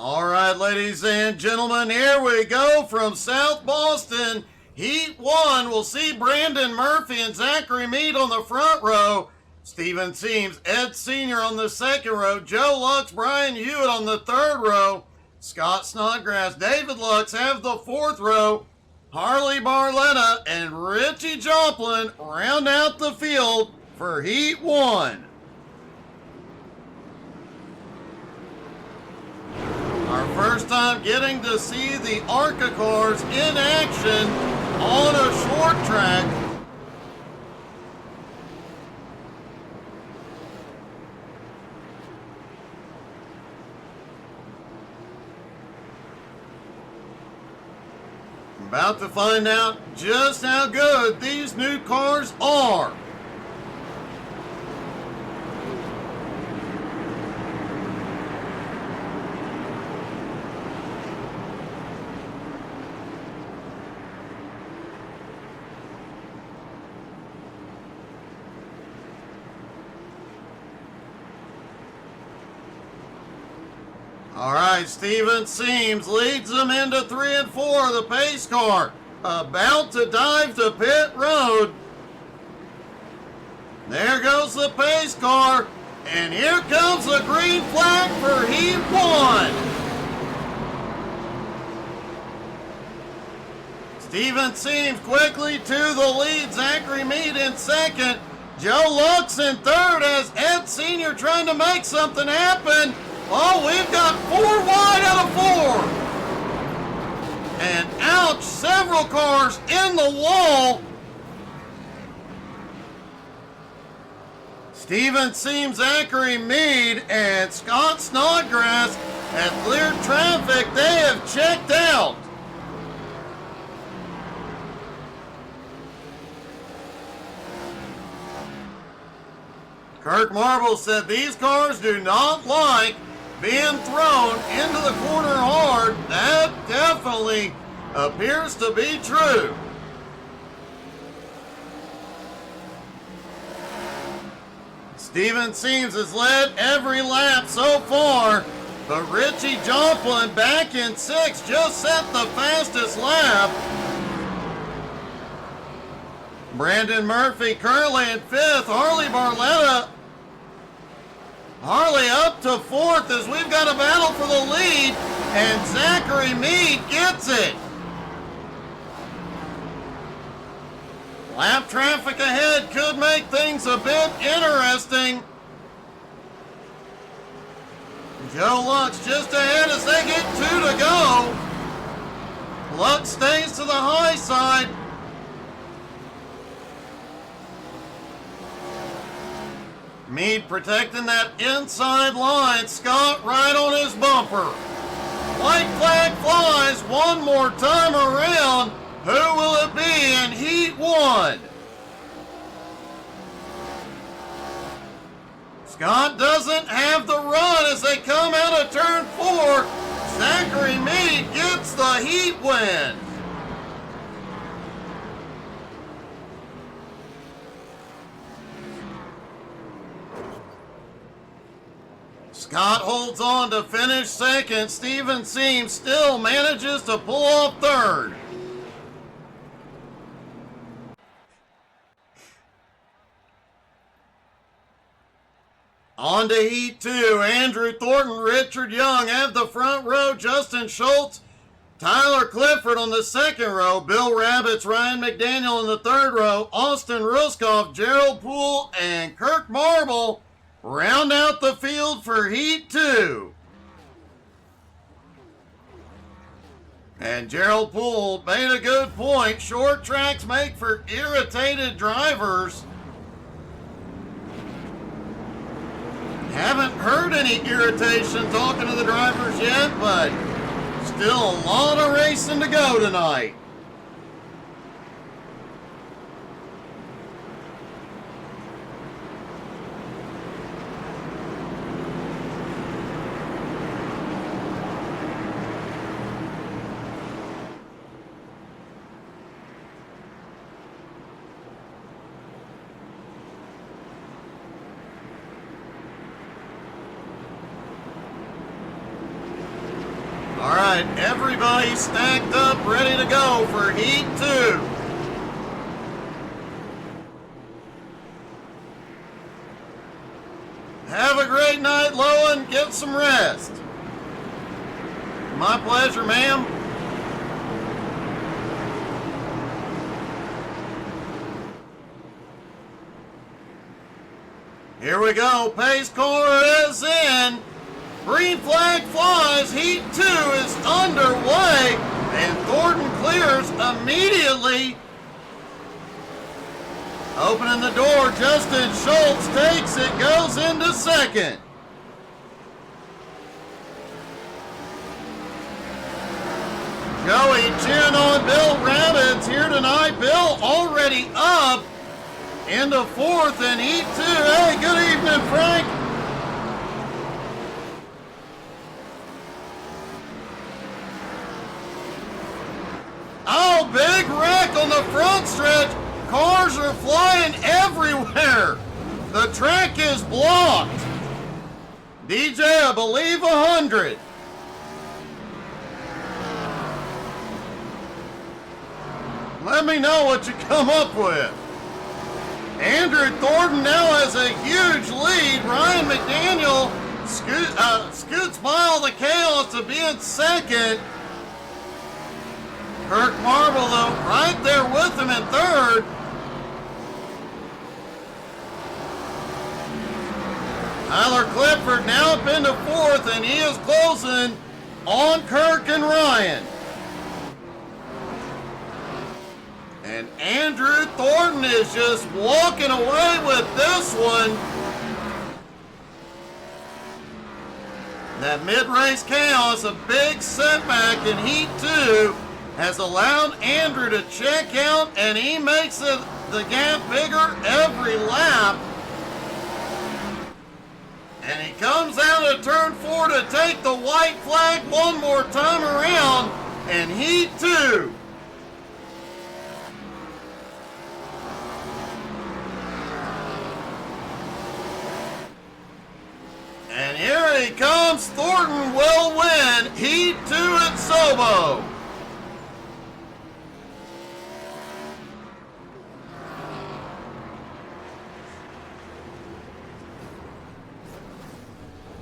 All right, ladies and gentlemen, here we go from South Boston. Heat 1 will see Brandon Murphy and Zachary Meade on the front row. Steven Seams, Ed Sr. on the second row. Joe Lux, Brian Hewitt on the third row. Scott Snodgrass, David Lux have the fourth row. Harley Barletta and Richie Joplin round out the field for Heat 1. Our first time getting to see the ARCA cars in action on a short track. About to find out just how good these new cars are. All right, Steven Seams leads them into 3 and 4. The pace car about to dive to pit road. There goes the pace car, and here comes the green flag for Heat 1. Steven Seams quickly to the lead. Zachary Meade in second. Joe Lux in third as Ed Sr. trying to make something happen. Oh, we've got 4 wide out of 4. And ouch, several cars in the wall. Steven Seams, Zachary Meade, and Scott Snodgrass have cleared traffic. They have checked out. Kirk Marble said these cars do not like being thrown into the corner hard. That definitely appears to be true. Steven Seams has led every lap so far, but Richie Joplin back in 6th just set the fastest lap. Brandon Murphy currently in 5th. Harley up to 4th as we've got a battle for the lead, and Zachary Meade gets it. Lap traffic ahead could make things a bit interesting. Joe Lux just ahead as they get 2 to go. Lux stays to the high side. Meade protecting that inside line. Scott right on his bumper. White flag flies one more time around. Who will it be in Heat 1? Scott doesn't have the run as they come out of turn 4. Zachary Meade gets the Heat win. Scott holds on to finish second. Steven Seams still manages to pull off third. On to Heat 2. Andrew Thornton, Richard Young have the front row. Justin Schultz, Tyler Clifford on the second row. Bill Rabbits, Ryan McDaniel in the third row. Austin Ruskoff, Gerald Poole, and Kirk Marble round out the field for Heat 2. And Gerald Poole made a good point. Short tracks make for irritated drivers. Haven't heard any irritation talking to the drivers yet, but still a lot of racing to go tonight. right, everybody stacked up, ready to go for Heat 2. Have a great night, Lowen. Get some rest. My pleasure, ma'am. Here we go. Pace car is in. Green flag flies. Heat 2 is underway. And Thornton clears immediately. Opening the door, Justin Schultz takes it, goes into second. Joey cheering on Bill Rabbits here tonight. Bill already up into fourth in Heat 2. Hey, good evening, Frank. Oh, big wreck on the front stretch. Cars are flying everywhere. The track is blocked. DJ, I believe 100. Let me know what you come up with. Andrew Thornton now has a huge lead. Ryan McDaniel scoots by all the chaos to be in second. Kirk Marble, though, right there with him in third. Tyler Clifford now up into fourth, and he is closing on Kirk and Ryan. And Andrew Thornton is just walking away with this one. That mid-race chaos, a big setback in Heat 2, has allowed Andrew to check out, and he makes the gap bigger every lap. And he comes out of turn 4 to take the white flag one more time around in Heat 2. And here he comes. Thornton will win Heat 2 at Sobo.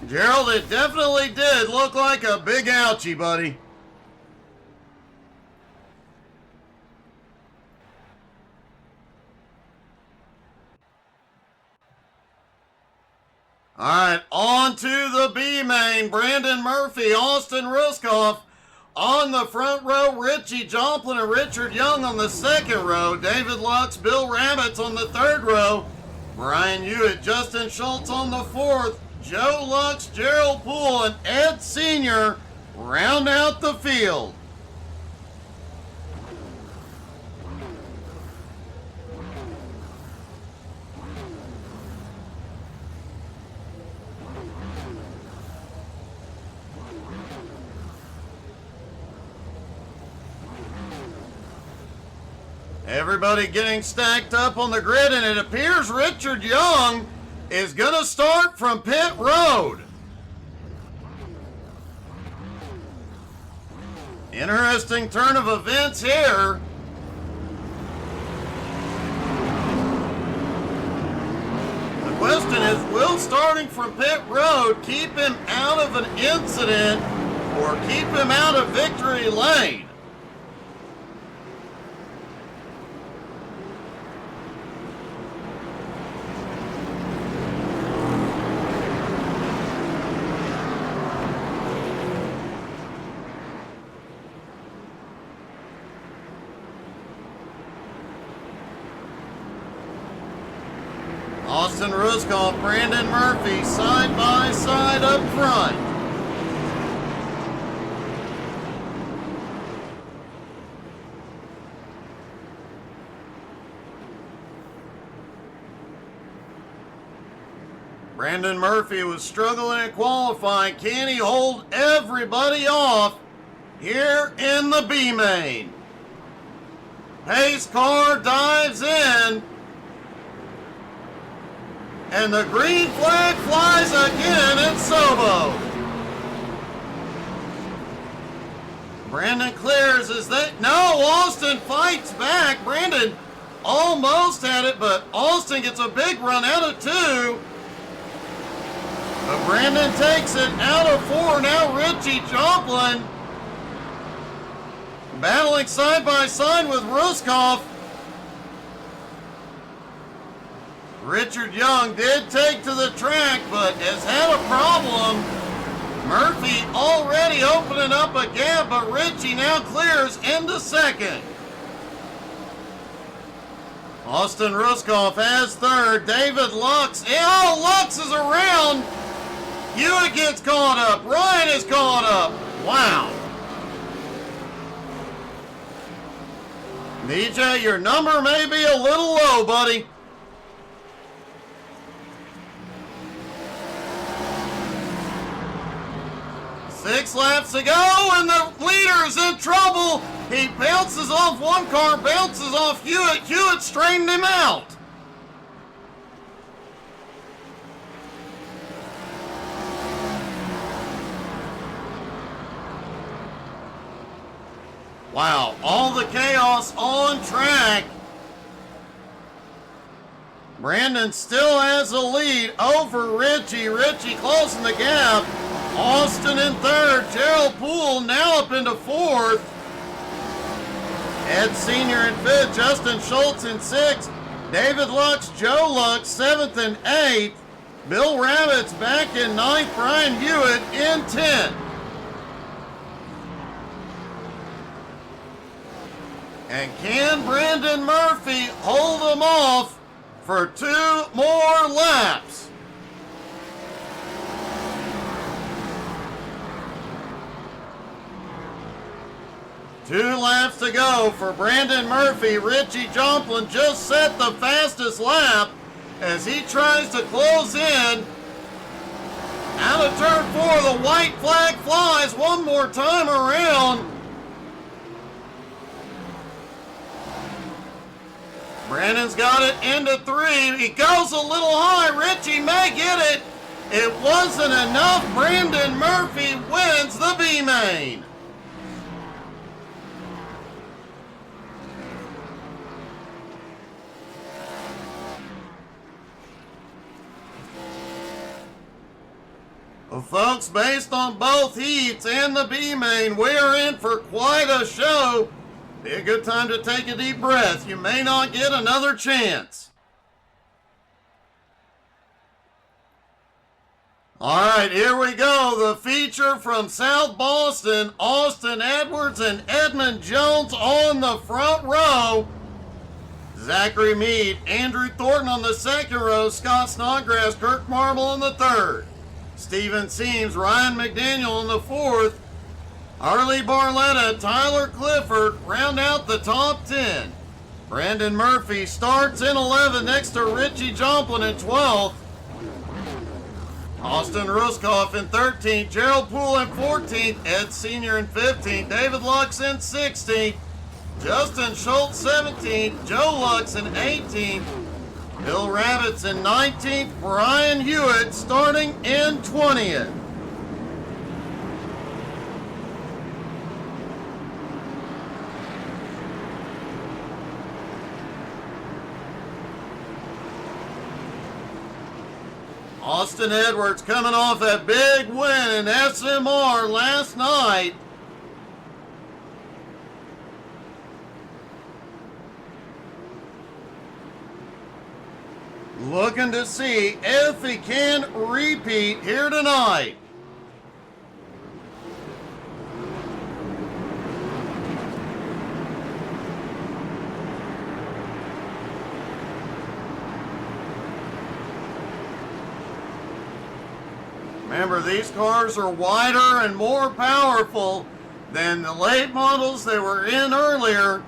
Gerald, it definitely did look like a big ouchie, buddy. All right, on to the B main. Brandon Murphy, Austin Ruskoff on the front row. Richie Joplin and Richard Young on the second row. David Lux, Bill Rabbits on the third row. Brian Hewitt, Justin Schultz on the fourth. Joe Lux, Gerald Poole, and Ed Sr. round out the field. Everybody getting stacked up on the grid, and it appears Richard Young is going to start from pit road. Interesting turn of events here. The question is, will starting from pit road keep him out of an incident or keep him out of victory lane? Austin Ruskoff, Brandon Murphy, side by side up front. Brandon Murphy was struggling in qualifying. Can he hold everybody off here in the B main? Pace car dives in. And the green flag flies again at Sobo. Brandon clears as they... No, Austin fights back. Brandon almost had it, but Austin gets a big run out of 2. But Brandon takes it out of 4. Now Richie Joplin battling side by side with Ruskoff. Richard Young did take to the track, but has had a problem. Murphy already opening up a gap, but Richie now clears into second. Austin Ruskoff has third. David Lux. Oh, Lux is around. Hewitt gets caught up. Ryan is caught up. Wow. DJ, your number may be a little low, buddy. Six laps to go, and the leader is in trouble. He bounces off one car, bounces off Hewitt. Hewitt straightened him out. Wow, all the chaos on track. Brandon still has the lead over Richie. Richie closing the gap. Austin in third. Gerald Poole now up into fourth. Ed Sr. in fifth. Justin Schultz in sixth. David Lux, Joe Lux, seventh and eighth. Bill Rabbits back in ninth. Brian Hewitt in 10th. And can Brandon Murphy hold them off for 2 more laps? Two laps to go for Brandon Murphy. Richie Joplin just set the fastest lap as he tries to close in. Out of turn 4, the white flag flies one more time around. Brandon's got it into 3. He goes a little high. Richie may get it. It wasn't enough. Brandon Murphy wins the B-Main. Well, folks, based on both heats and the B-Main, we're in for quite a show. Be a good time to take a deep breath. You may not get another chance. All right, here we go. The feature from South Boston. Austin Edwards and Edmund Jones on the front row. Zachary Meade, Andrew Thornton on the second row. Scott Snodgrass, Kirk Marble on the third. Stephen Seams, Ryan McDaniel on the fourth. Harley Barletta, Tyler Clifford round out the top 10. Brandon Murphy starts in 11 next to Richie Joplin in 12th. Austin Ruskoff in 13th. Gerald Poole in 14th. Ed Sr. in 15th. David Lux in 16th. Justin Schultz 17th. Joe Lux in 18th. Bill Rabbits in 19th. Brian Hewitt starting in 20th. Austin Edwards coming off a big win in SMR last night. Looking to see if he can repeat here tonight. Remember, these cars are wider and more powerful than the late models they were in earlier.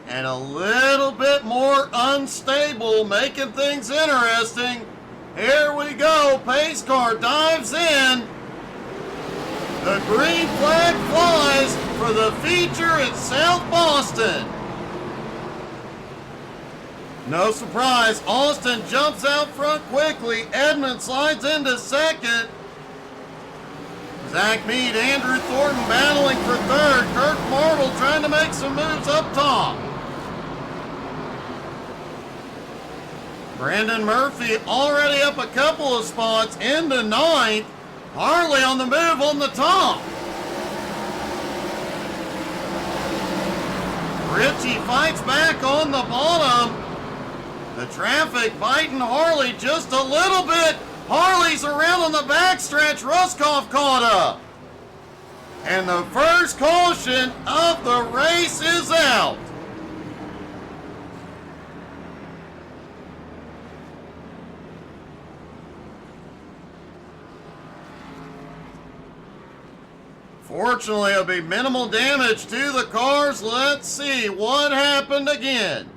And a little bit more unstable, making things interesting. Here we go. Pace car dives in. The green flag flies for the feature at South Boston. No surprise, Austin jumps out front quickly. Edmund slides into second. Zach Mead, Andrew Thornton battling for third. Kirk Marble trying to make some moves up top. Brandon Murphy already up a couple of spots into ninth. Harley on the move on the top. Richie fights back on the bottom. The traffic biting Harley just a little bit. Harley's around on the backstretch. Ruskoff caught up. And the first caution of the race is out. Fortunately, it'll be minimal damage to the cars. Let's see what happened again.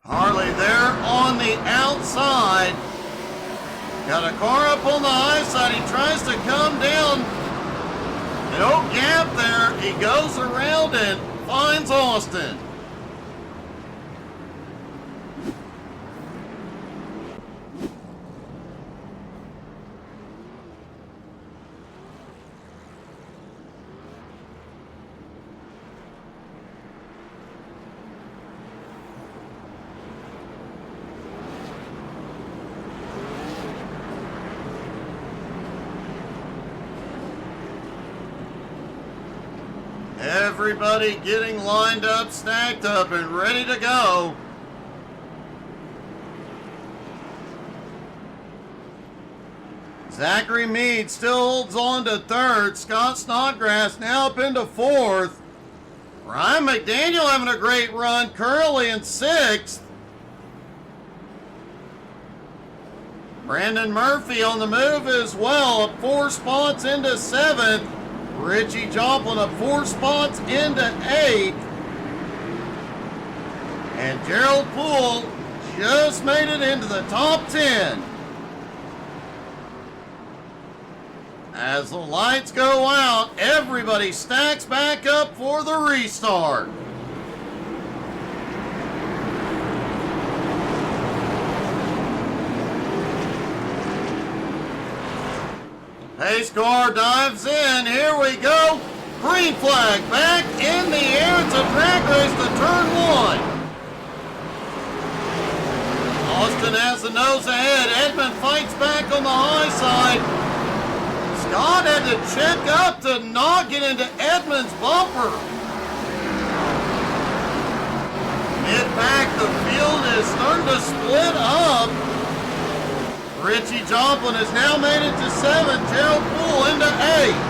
Harley there on the outside. Got a car up on the high side. He tries to come down. No gap there. He goes around and finds Austin. Everybody getting lined up, stacked up, and ready to go. Zachary Mead still holds on to third. Scott Snodgrass now up into fourth. Ryan McDaniel having a great run, currently in sixth. Brandon Murphy on the move as well, up 4 spots into seventh. Richie Joplin up 4 spots into 8th. And Gerald Poole just made it into the top 10. As the lights go out, everybody stacks back up for the restart. Pace car dives in. Here we go. Green flag back in the air. It's a drag race to turn 1. Austin has the nose ahead. Edmond fights back on the high side. Scott had to check up to not get into Edmond's bumper. Mid-back, the field is starting to split up. Richie Joplin has now made it to 7th. Gerald Poole into 8th.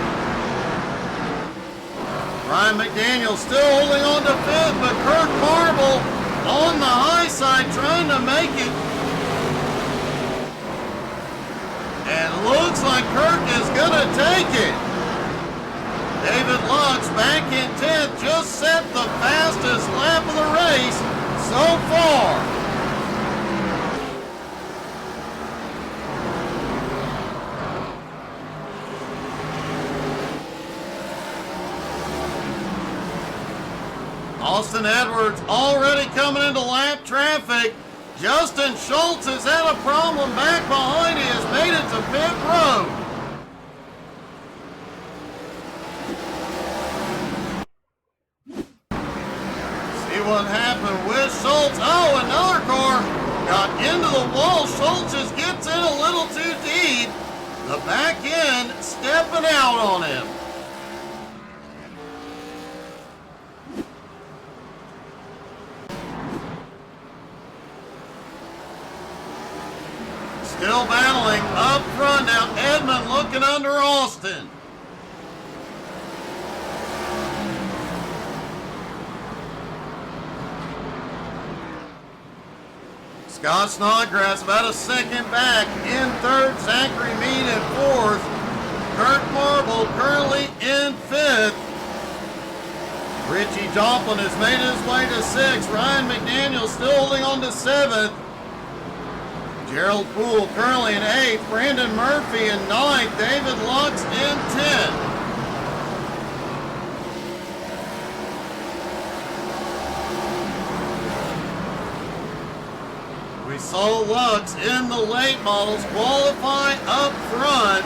Ryan McDaniel still holding on to 5th, but Kirk Marble on the high side trying to make it. And looks like Kirk is going to take it. David Lux back in 10th, just set the fastest lap of the race so far. Austin Edwards already coming into lap traffic. Justin Schultz has had a problem back behind. He has made it to pit road. See what happened with Schultz. Oh, another car got into the wall. Schultz just gets in a little too deep. The back end stepping out on him. Still battling up front now. Edmond looking under Austin. Scott Snodgrass about a second back in 3rd. Zachary Mead in 4th. Kirk Marble currently in 5th. Richie Joplin has made his way to 6th. Ryan McDaniel still holding on to 7th. Gerald Poole currently in 8th. Brandon Murphy in 9th. David Lux in 10th. We saw Lux in the late models qualify up front,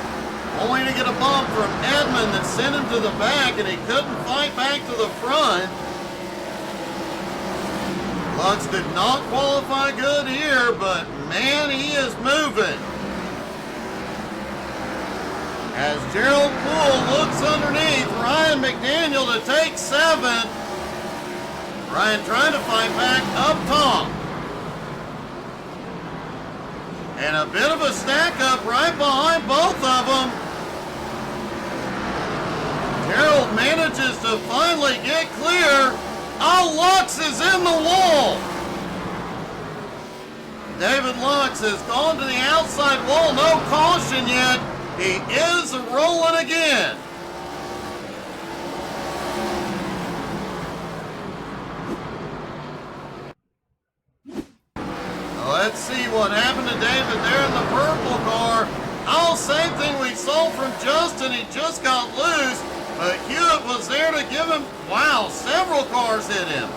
only to get a bump from Edmund that sent him to the back, and he couldn't fight back to the front. Lux did not qualify good here, but man, he is moving. As Gerald Poole looks underneath Ryan McDaniel to take 7th. Ryan trying to fight back up top. And a bit of a stack up right behind both of them. Gerald manages to finally get clear. Oh, Lux is in the wall. David Lux has gone to the outside wall. No caution yet. He is rolling again. Let's see what happened to David there in the purple car. Oh, same thing we saw from Justin. He just got loose, but Hewitt was there to give him, wow, several cars hit him.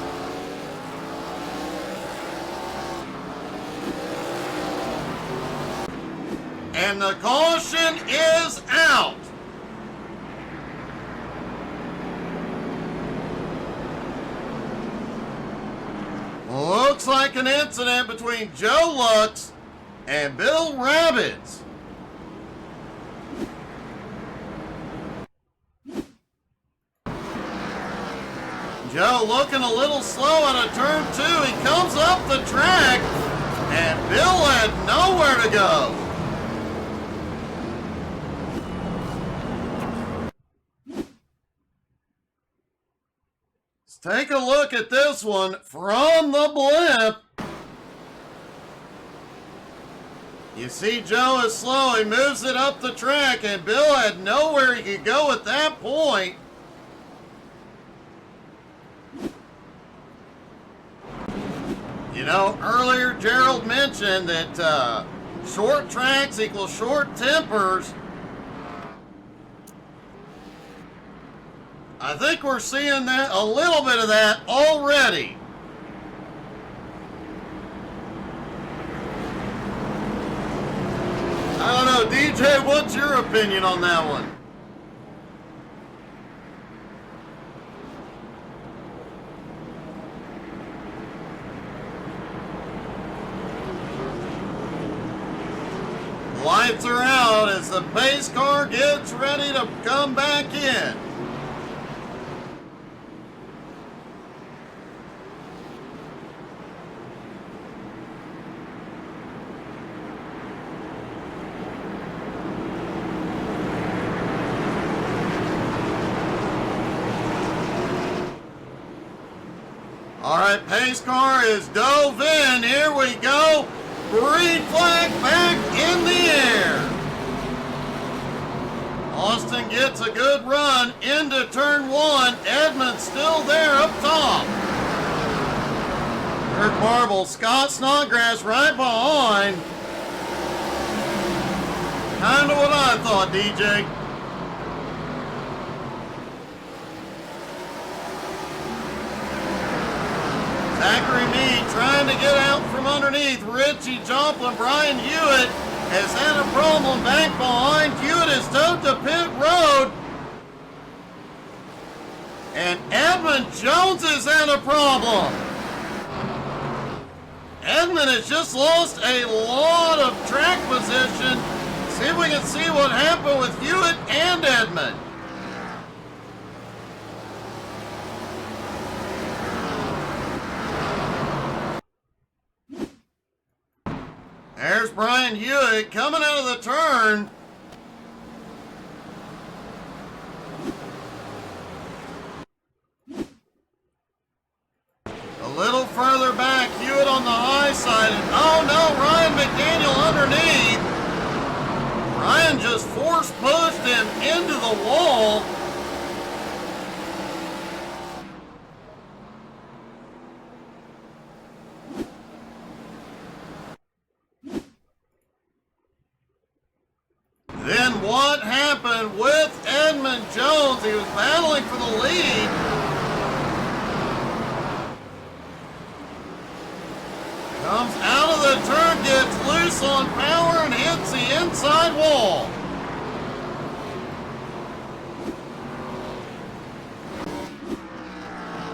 And the caution is out. Looks like an incident between Joe Lux and Bill Rabbits. Joe looking a little slow out of turn 2. He comes up the track, and Bill had nowhere to go. Let's take a look at this one from the blimp. You see Joe is slow. He moves it up the track, and Bill had nowhere he could go at that point. You know, earlier Gerald mentioned that short tracks equal short tempers. I think we're seeing that, a little bit of that already. I don't know, DJ, what's your opinion on that one? Lights are out as the pace car gets ready to come back in. All right, pace car is dove in. Here we go. Green flag back in the air. Austin gets a good run into turn 1. Edmund still there up top. Kirk Marble, Scott Snodgrass right behind. Kind of what I thought, DJ. Zachary Meade trying to get out from underneath. Richie Joplin, Brian Hewitt has had a problem back behind. Hewitt is towed to pit road. And Edmund Jones has had a problem. Edmund has just lost a lot of track position. See if we can see what happened with Hewitt and Edmund. There's Brian Hewitt coming out of the turn. A little further back, Hewitt on the high side. And oh no, Ryan McDaniel underneath. Ryan just force pushed him into the wall. Then what happened with Edmund Jones? He was battling for the lead. Comes out of the turn, gets loose on power, and hits the inside wall.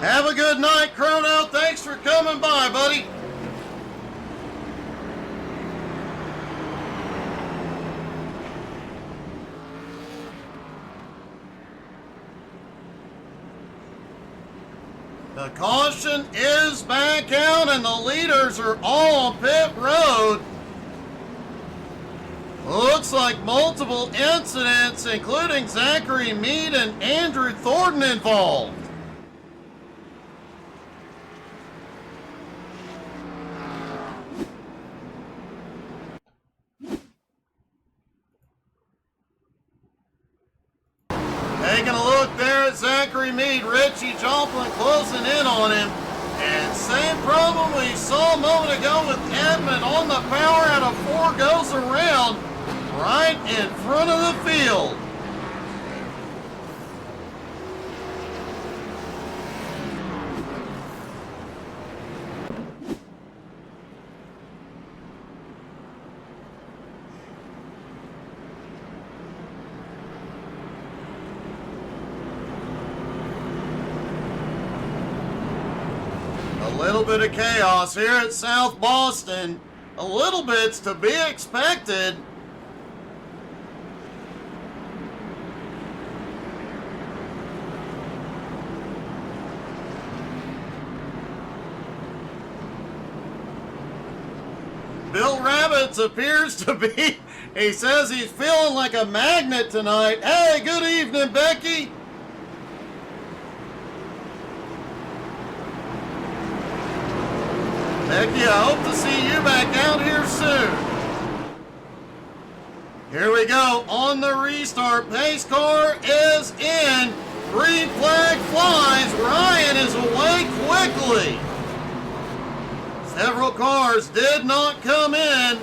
Have a good night, Chrono. Thanks for coming by, buddy. The caution is back out, and the leaders are all on pit road. Looks like multiple incidents, including Zachary Mead and Andrew Thornton involved. Taking a look there at Zachary Mead, Richie Joplin closing in on him. And same problem we saw a moment ago with Edmund on the power out of 4 goes around right in front of the field. A little bit of chaos here at South Boston. A little bit's to be expected. Bill Rabbits appears to be, he says he's feeling like a magnet tonight. Hey, good evening, Becky. Becky, I hope to see you back out here soon. Here we go on the restart. Pace car is in. Green flag flies. Ryan is away quickly. Several cars did not come in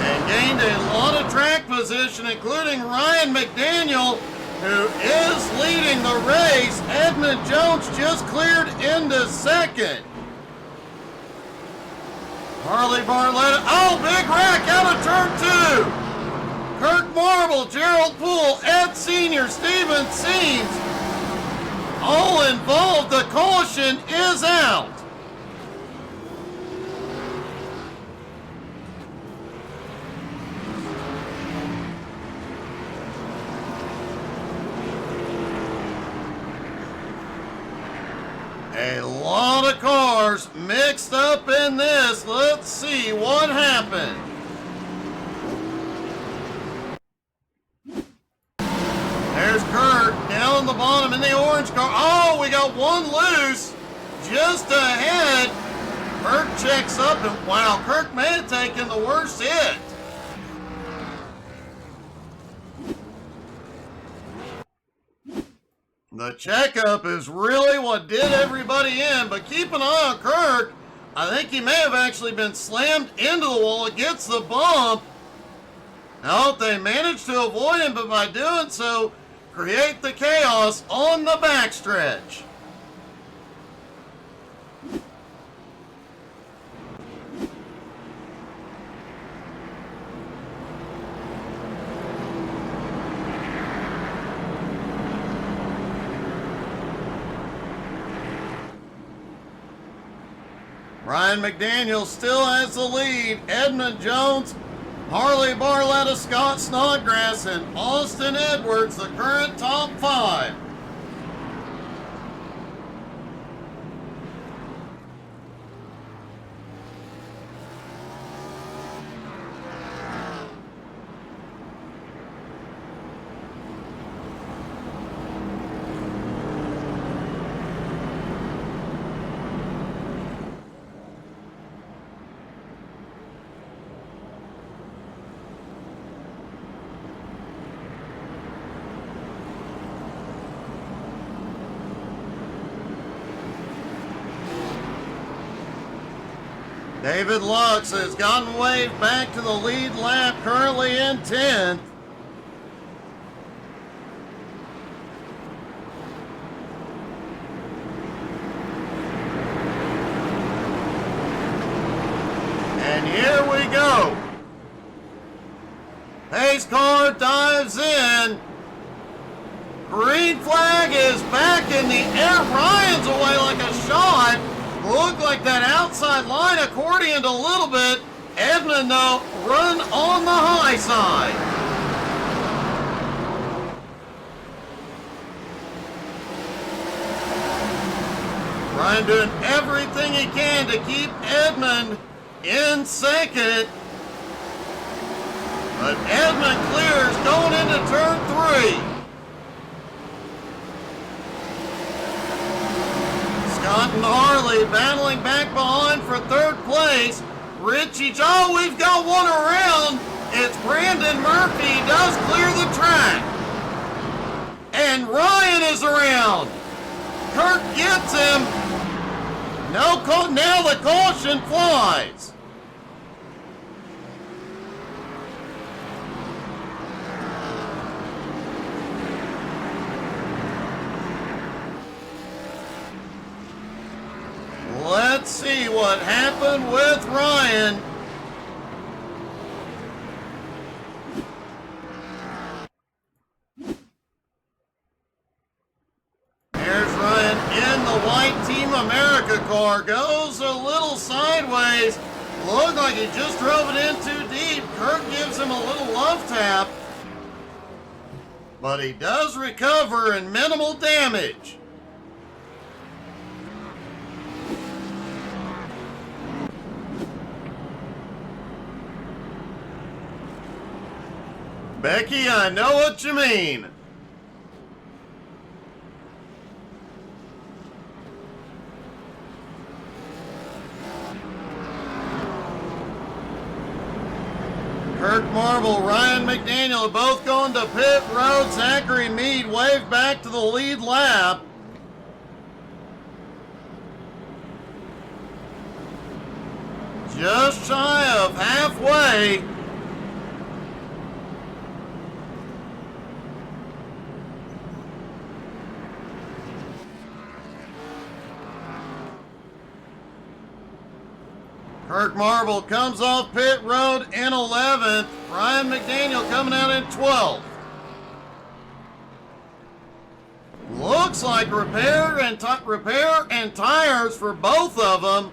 and gained a lot of track position, including Ryan McDaniel, who is leading the race. Edmund Jones just cleared into second. Harley Barletta, oh, big wreck out of turn 2. Kirk Marble, Gerald Poole, Ed Sr., Steven Seams, all involved. The caution is out. A lot of cars mixed up in this. Let's see what happened. There's Kurt down on the bottom in the orange car. Oh, we got one loose just ahead. Kirk checks up, and wow, Kirk may have taken the worst hit. The checkup is really what did everybody in, but keep an eye on Kirk. I think he may have actually been slammed into the wall against the bump. I hope they managed to avoid him, but by doing so, create the chaos on the backstretch. Ryan McDaniel still has the lead. Edmund Jones, Harley Barletta, Scott Snodgrass, and Austin Edwards, the current top 5. David Lux has gotten waved back to the lead lap, currently in 10th. Pace car dives in. Green flag is back in the air. Ryan's away like a shot. Looked like that outside line accordioned a little bit. Edmund, though, run on the high side. Ryan doing everything he can to keep Edmund in second. But Edmund clears going into turn 3. Scott and Harley battling back behind for third place. Richie, we've got one around. It's Brandon Murphy does clear the track. And Ryan is around. Kirk gets him. Now the caution flies. Let's see what happened with Ryan. There's Ryan in the white Team America car. Goes a little sideways. Looked like he just drove it in too deep. Kirk gives him a little love tap. But he does recover and minimal damage. Becky, I know what you mean. Kirk Marble, Ryan McDaniel are both going to pit road. Zachary Meade waved back to the lead lap. Just shy of halfway. Kirk Marble comes off pit road in 11th. Ryan McDaniel coming out in 12th. Looks like repair and tires for both of them.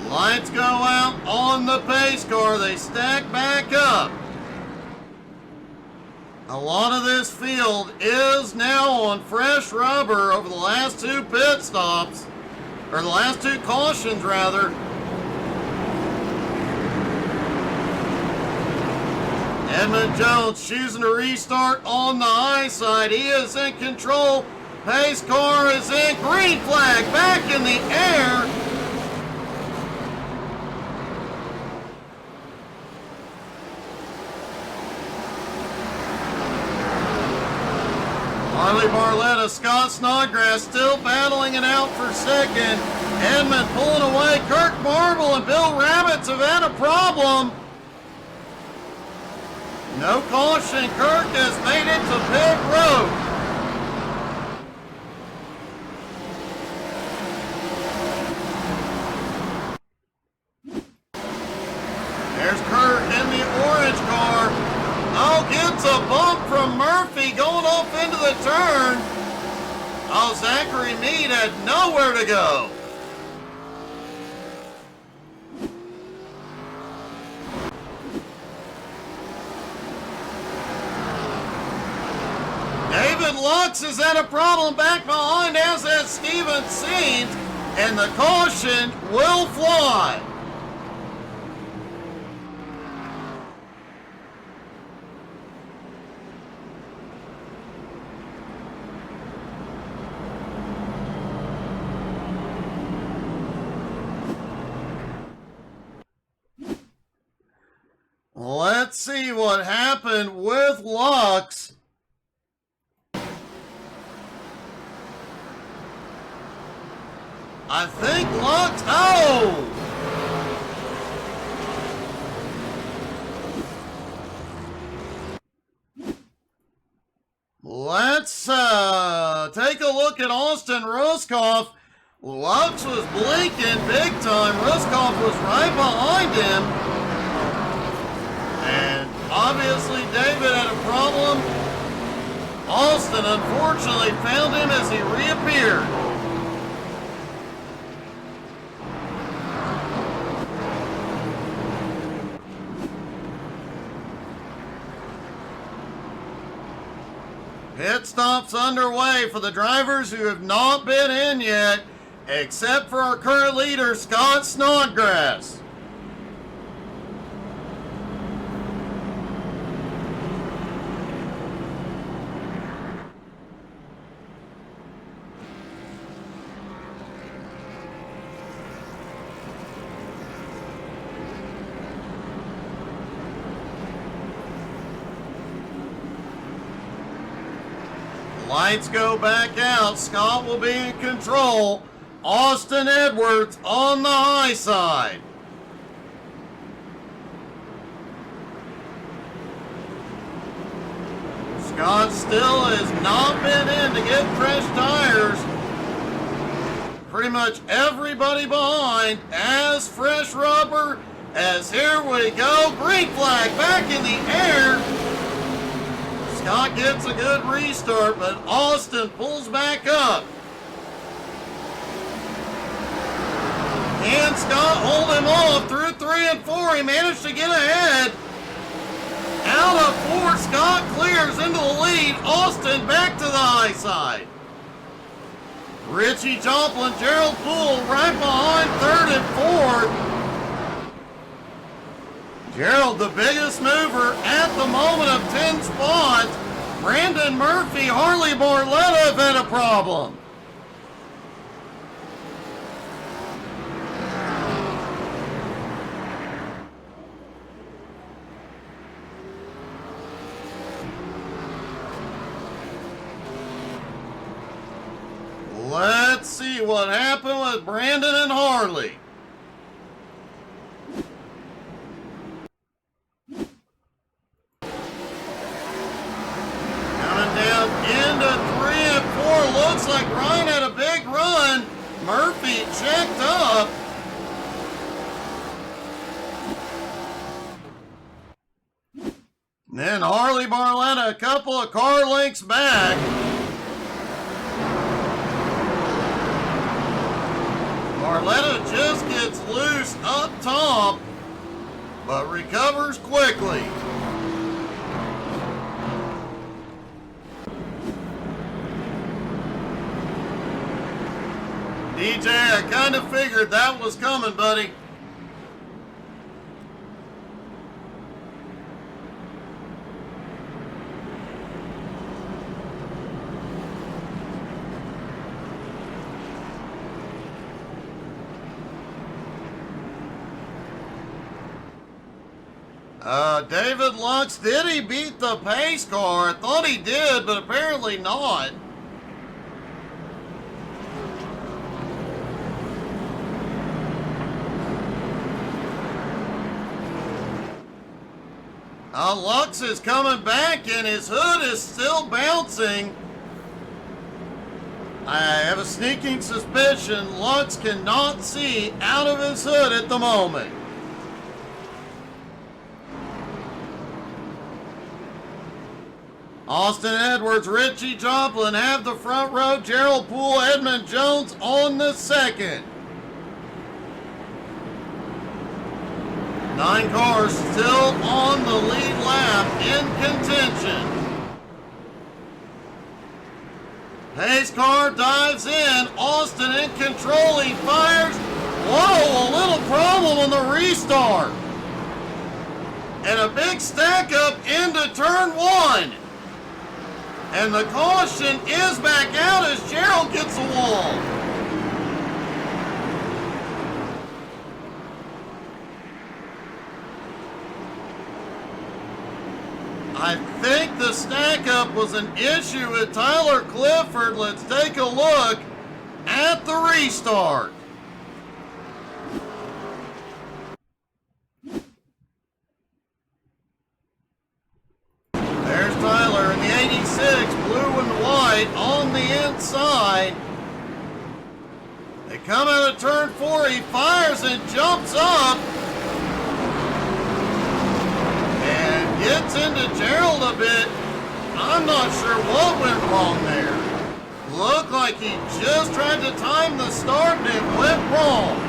Lights go out on the pace car. They stack back up. A lot of this field is now on fresh rubber over the last 2 pit stops, or the last 2 cautions rather. Edmund Jones choosing to restart on the high side. He is in control. Pace car is in. Green flag back in the air. Harley Barletta, Scott Snodgrass still battling it out for second. Edmund pulling away. Kirk Marble and Bill Rabbits have had a problem. No caution. Kirk has made it to pit road. There's Kirk in the orange car. Oh, gets a bump from Murphy going off into the turn. Oh, Zachary Meade had nowhere to go. David Lux has had a problem back behind, as has Steven Seams, and the caution will fly. Let's see what happened with Lux. I think Lux, oh! Let's take a look look at Austin Ruskoff. Lux was blinking big time. Ruskoff was right behind him. And obviously David had a problem. Austin unfortunately found him as he reappeared. Pit stop's underway for the drivers who have not been in yet, except for our current leader, Scott Snodgrass. Lights go back out. Scott will be in control. Austin Edwards on the high side. Scott still has not been in to get fresh tires. Pretty much everybody behind has fresh rubber. As here we go. Green flag back in the air. Scott gets a good restart, but Austin pulls back up. Can Scott hold him off through 3 and 4? He managed to get ahead. Out of 4, Scott clears into the lead. Austin back to the high side. Richie Joplin, Gerald Poole right behind 3rd and 4th. Gerald, the biggest mover at the moment of 10 spots. Brandon Murphy, Harley Barletta have had a problem. Let's see what happened with Brandon and Harley. Down into 3 and 4. Looks like Ryan had a big run. Murphy checked up. And then Harley Barletta a couple of car lengths back. Barletta just gets loose up top, but recovers quickly. DJ, I kind of figured that was coming, buddy. David Lux, did he beat the pace car? I thought he did, but apparently not. Lux is coming back and his hood is still bouncing. I have a sneaking suspicion Lux cannot see out of his hood at the moment. Austin Edwards, Richie Joplin have the front row. Gerald Poole, Edmund Jones on the second. 9 cars still on the lead lap in contention. Pace car dives in. Austin in control. He fires. Whoa, a little problem on the restart. And a big stack up into turn 1. And the caution is back out as Gerald gets a wall. I think the stack up was an issue with Tyler Clifford. Let's take a look at the restart. There's Tyler in the 86, blue and white on the outside. They come out of turn 4. He fires and jumps up. And gets into Gerald a bit. I'm not sure what went wrong there. Looked like he just tried to time the start and it went wrong.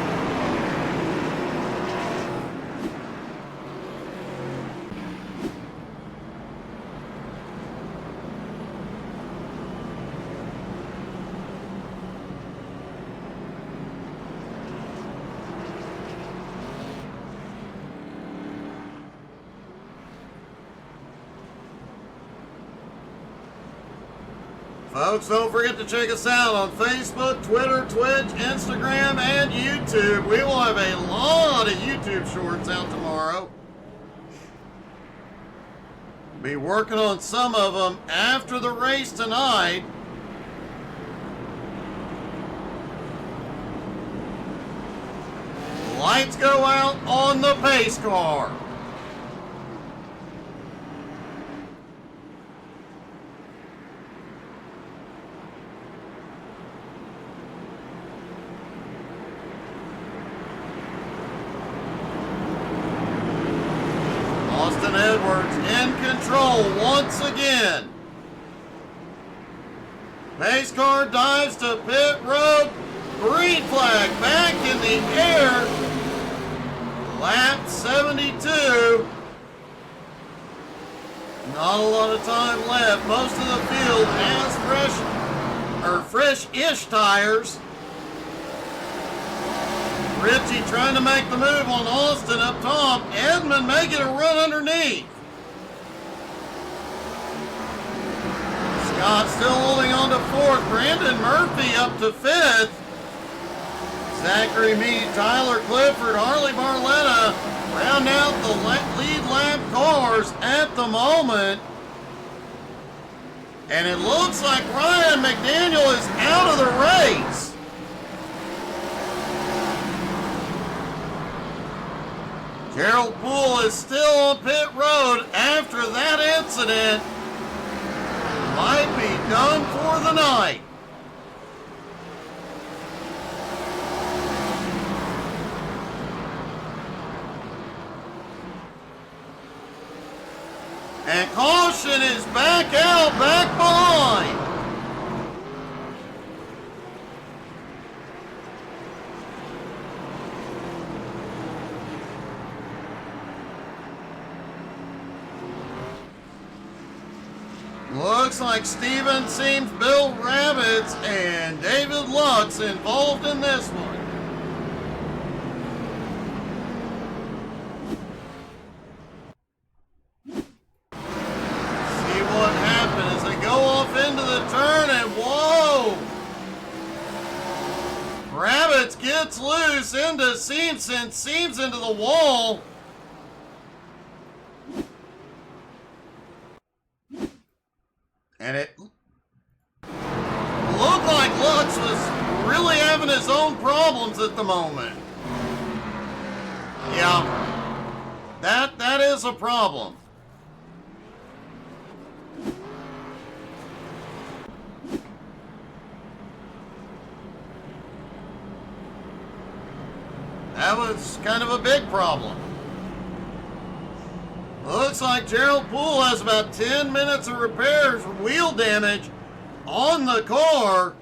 Folks, don't forget to check us out on Facebook, Twitter, Twitch, Instagram, and YouTube. We will have a lot of YouTube shorts out tomorrow. Be working on some of them after the race tonight. Lights go out on the pace car. Edwards in control once again. Pace car dives to pit road. Green flag back in the air. Lap 72. Not a lot of time left. Most of the field has fresh-ish tires. Richie trying to make the move on Austin up top. Edmund may get a run underneath. Scott still holding on to fourth. Brandon Murphy up to fifth. Zachary Meade, Tyler Clifford, Harley Barletta round out the lead lap cars at the moment. And it looks like Ryan McDaniel is out of the race. Gerald Poole is still on pit road after that incident. Might be done for the night. And caution is back out, back behind. Looks like Steven seems Bill Rabbits and David Lux involved in this one. See what happened as they go off into the turn and whoa! Rabbits gets loose into Seams and Seams into the wall. And it looked like Lutz was really having his own problems at the moment. Yeah, that is a problem. That was kind of a big problem. Looks like Gerald Poole has about 10 minutes of repairs from wheel damage on the car.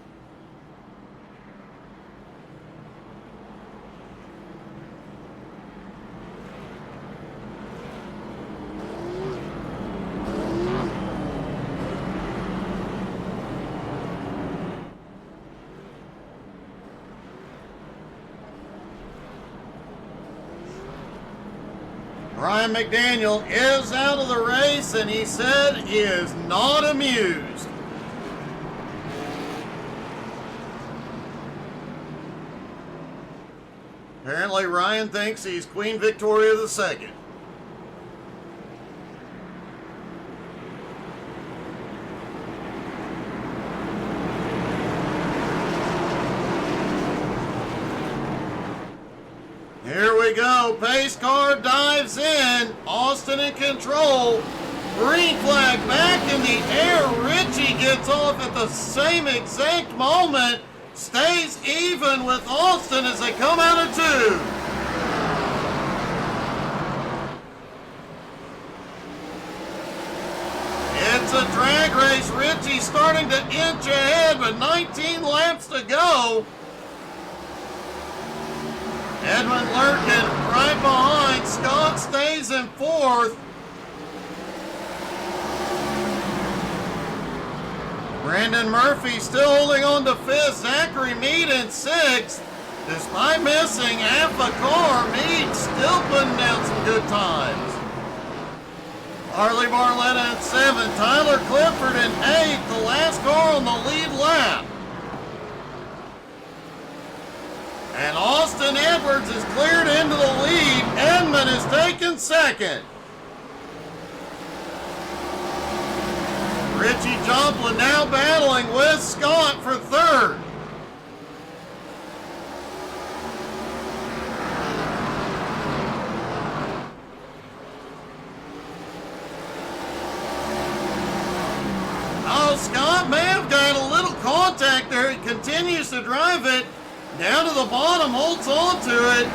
Ryan McDaniel is out of the race, and he said he is not amused. Apparently, Ryan thinks he's Queen Victoria II. Here we go. Pace car dives in. Austin in control. Green flag back in the air. Richie gets off at the same exact moment. Stays even with Austin as they come out of 2. It's a drag race. Richie starting to inch ahead with 19 laps to go. Edmund Lurkin right behind. Scott stays in 4th. Brandon Murphy still holding on to 5th. Zachary Mead in 6th. Despite missing half a car, Mead still putting down some good times. Harley Barletta in 7th. Tyler Clifford in 8th. The last car on the lead lap. And Austin Edwards is cleared into the lead. Edmund is taken 2nd. Richie Joplin now battling with Scott for 3rd. Oh, Scott may have got a little contact there. He continues to drive it down to the bottom, holds on to it.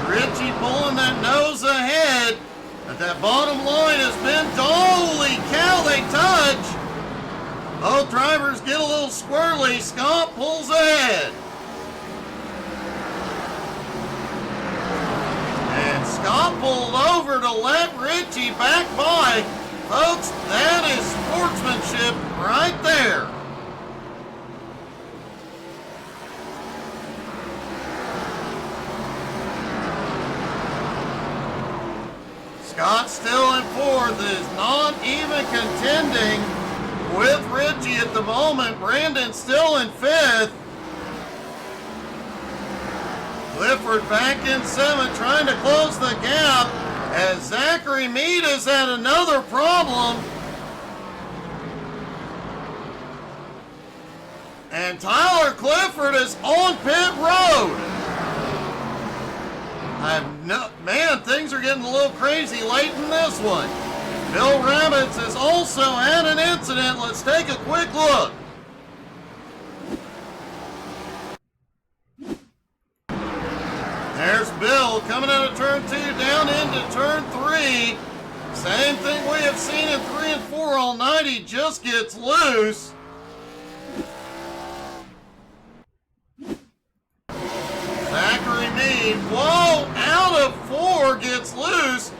Richie pulling that nose ahead. But that bottom line has been, holy cow, they touch. Both drivers get a little squirrely. Scott pulls ahead. And Scott pulled over to let Richie back by. Folks, that is sportsmanship right there. Scott still in 4th, is not even contending with Richie at the moment. Brandon still in 5th. Clifford back in 7th, trying to close the gap as Zachary Mead has had another problem. And Tyler Clifford is on pit road. Man, things are getting a little crazy late in this one. Bill Rabbits has also had an incident. Let's take a quick look. There's Bill coming out of turn 2 down into turn 3. Same thing we have seen in 3 and 4 all night. He just gets loose. Zachary Mead, whoa, out of 4, gets loose,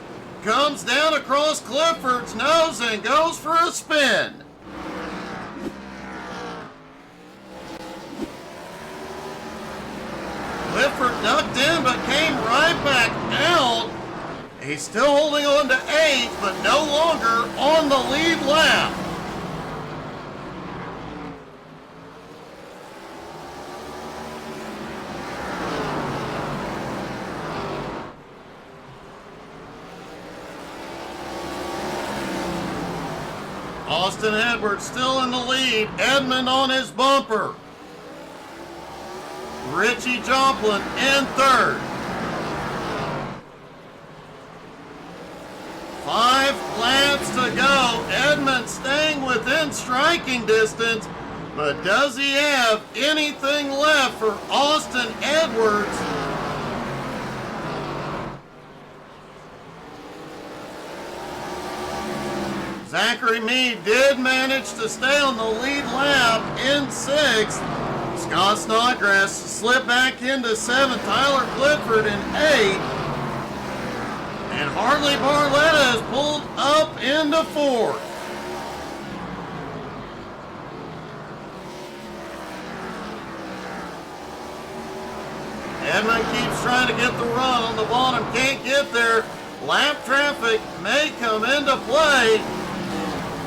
comes down across Clifford's nose and goes for a spin. Clifford ducked in but came right back out. He's still holding on to 8th, but no longer on the lead lap. Austin Edwards still in the lead. Edmund on his bumper. Richie Joplin in 3rd. 5 laps to go. Edmund staying within striking distance, but does he have anything left for Austin Edwards? Zachary Mead did manage to stay on the lead lap in 6th. Scott Snodgrass slipped back into 7th. Tyler Clifford in 8th. And Harley Barletta is pulled up into 4th. Edmund keeps trying to get the run on the bottom, can't get there. Lap traffic may come into play.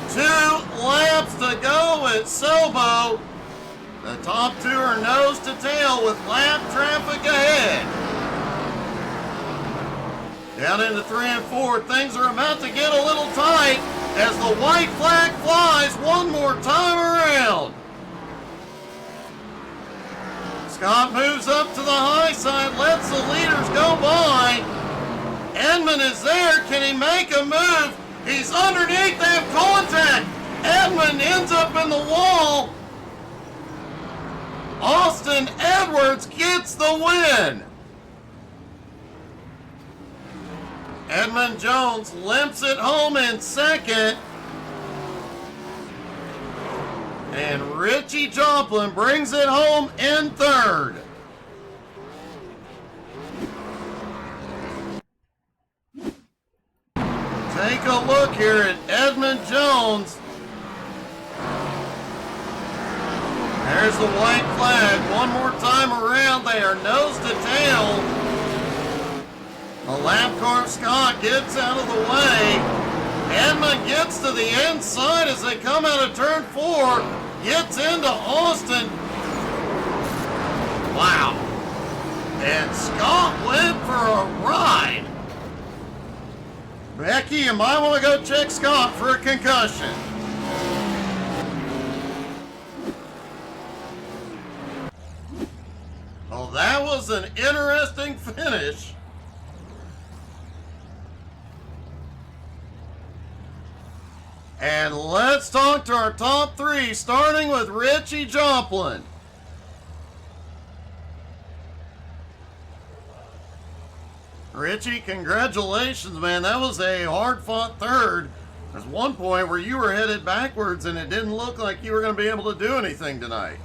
2 laps to go at Sobo. The top 2 are nose to tail with lap traffic ahead. Down into 3 and 4, things are about to get a little tight as the white flag flies one more time around. Scott moves up to the high side, lets the leaders go by. Edmund is there. Can he make a move? He's underneath. They have contact. Edmund ends up in the wall. Austin Edwards gets the win. Edmund Jones limps it home in second. And Richie Joplin brings it home in third. Take a look here at Edmund Jones. There's the white flag. One more time around. They are nose to tail. The lap car Scott gets out of the way. Edmund gets to the inside as they come out of turn 4. Gets into Austin. Wow. And Scott went for a ride. Becky, you might want to go check Scott for a concussion. Well, that was an interesting finish. And let's talk to our top 3, starting with Richie Joplin. Richie, congratulations, man. That was a hard-fought third. There's one point where you were headed backwards and it didn't look like you were going to be able to do anything tonight.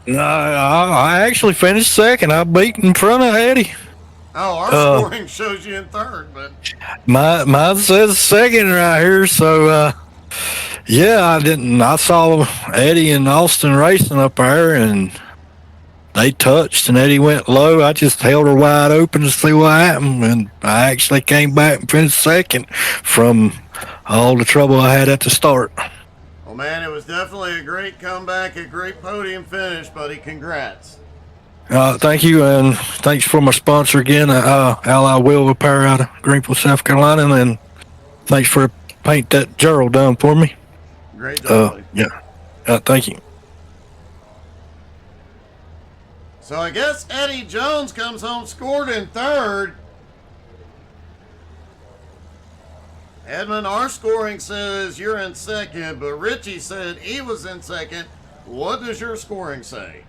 No, I actually finished second. I beat in front of Eddie. Oh, our scoring shows you in third, but mine says second right here. So, yeah, I saw Eddie and Austin racing up there, and they touched, and Eddie went low. I just held her wide open to see what happened, and I actually came back and finished second from all the trouble I had at the start. Well, man, it was definitely a great comeback, a great podium finish, buddy. Congrats. Thank you, and thanks for my sponsor again, Ally Wheel Repair out of Greenville, South Carolina, and thanks for paint that Gerald done for me. Great job, buddy. Yeah, thank you. So I guess Eddie Jones comes home scored in third. Edmund, our scoring says you're in second, but Richie said he was in second. What does your scoring say?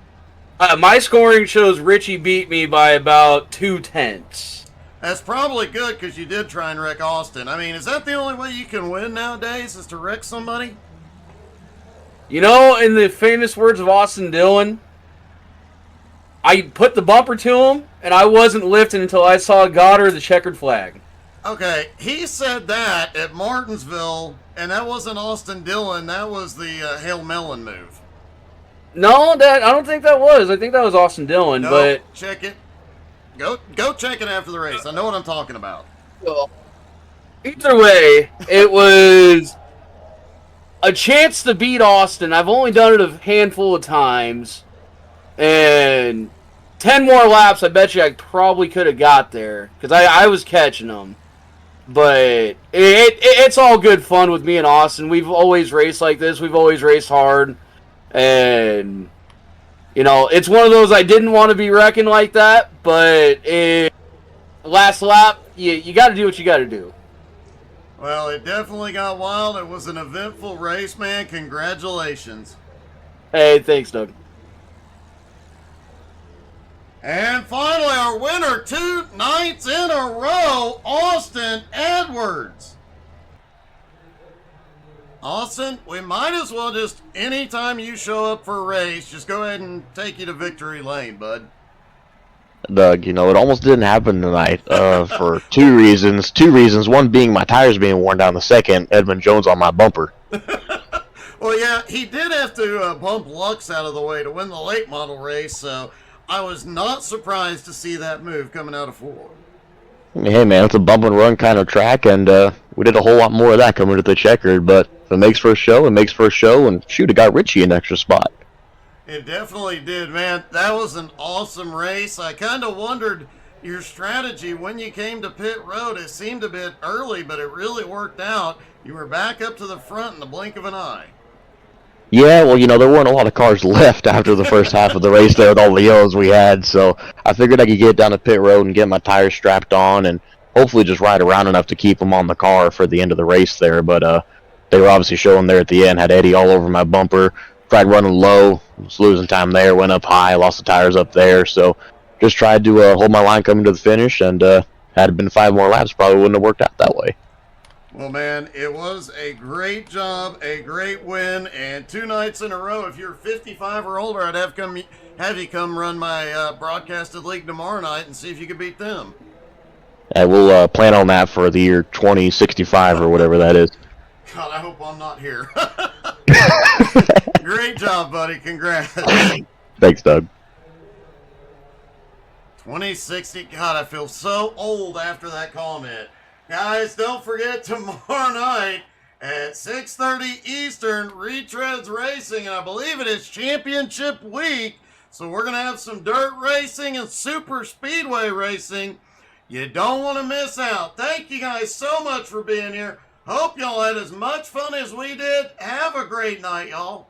My scoring shows Richie beat me by about 2/10. That's probably good because you did try and wreck Austin. I mean, is that the only way you can win nowadays, is to wreck somebody? You know, in the famous words of Austin Dillon, I put the bumper to him, and I wasn't lifting until I saw God or the checkered flag. Okay, he said that at Martinsville, and that wasn't Austin Dillon. That was the Hail Melon move. No, I don't think that was. I think that was Austin Dillon, No, but check it. Go check it after the race. I know what I'm talking about. well, either way, it was a chance to beat Austin. I've only done it a handful of times, and 10 more laps, I bet you I probably could have got there, because I was catching them. But it's all good fun with me and Austin. We've always raced like this. We've always raced hard. And, you know, it's one of those I didn't want to be wrecking like that, but last lap, you got to do what you got to do. Well, it definitely got wild. It was an eventful race, man. Congratulations. Hey, thanks, Doug. And finally, our winner 2 nights in a row, Austin Edwards. Austin, we might as well just, anytime you show up for a race, just go ahead and take you to victory lane, bud. Doug, you know, it almost didn't happen tonight for two reasons. One being my tires being worn down. The second, Edmund Jones on my bumper. Well, yeah, he did have to bump Lux out of the way to win the late model race, so I was not surprised to see that move coming out of 4. Hey, man, it's a bump and run kind of track, and we did a whole lot more of that coming to the checkered, but if it makes for a show, it makes for a show, and shoot, it got Richie an extra spot. It definitely did, man. That was an awesome race. I kind of wondered your strategy when you came to pit road. It seemed a bit early, but it really worked out. You were back up to the front in the blink of an eye. Yeah, well, you know, there weren't a lot of cars left after the first half of the race there with all the yellows we had, so I figured I could get down to pit road and get my tires strapped on and hopefully just ride around enough to keep them on the car for the end of the race there. But they were obviously showing there at the end. Had Eddie all over my bumper. Tried running low, was losing time there. Went up high, lost the tires up there. So just tried to hold my line coming to the finish. And had it been 5 more laps, probably wouldn't have worked out that way. Well, man, it was a great job, a great win, and 2 nights in a row. If you're 55 or older, I'd have you come run my broadcasted league tomorrow night and see if you could beat them. And we'll plan on that for the year 2065 or whatever that is. God, I hope I'm not here. Great job, buddy. Congrats. Thanks, Doug. 2060. God, I feel so old after that comment. Guys, don't forget tomorrow night at 6:30 Eastern, Retreads Racing, and I believe it is championship week. So we're going to have some dirt racing and super speedway racing. You don't want to miss out. Thank you guys so much for being here. Hope y'all had as much fun as we did. Have a great night, y'all.